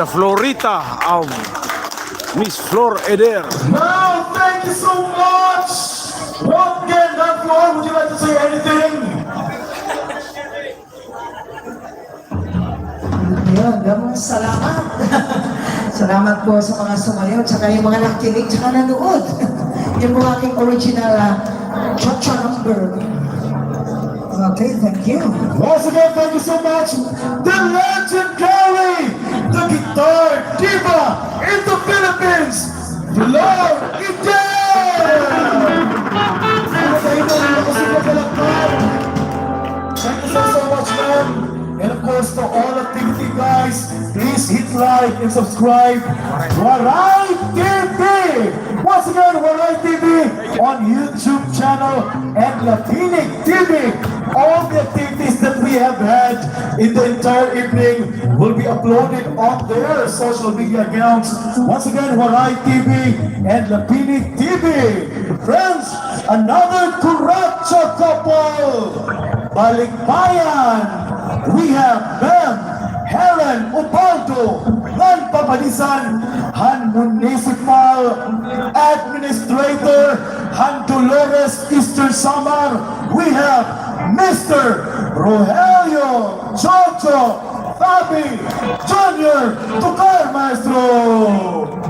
sa FLORITA ang Miss FLOR EDER. Now, thank you so much! Once again, FLOR, would you like to say anything? Yun, gamang salamat. Salamat po sa mga sumayaw, tsaka yung mga nakikinig, tsaka nanood. Yung po aking original cha-cha number. Okay, thank you. Once again, thank you so much. The legendary, the guitar diva in the Philippines, FLORITA! Thank you so much, ma'am. And of course, to all activity guys, please hit like and subscribe. Waray TV! Once again, Waray TV on YouTube channel and Latinic TV. All the activities that we have had in the entire evening will be uploaded on their social media accounts. Once again, Waray TV and Latinic TV. Friends, another Curacha couple. Balikbayan. We have Ma'am Helen Upaldo, Papadisan, Han Municipal Administrator, Han Dolores Eastern Samar. We have Mr. Rogelio Chocho Fabi Jr. Tukar Maestro.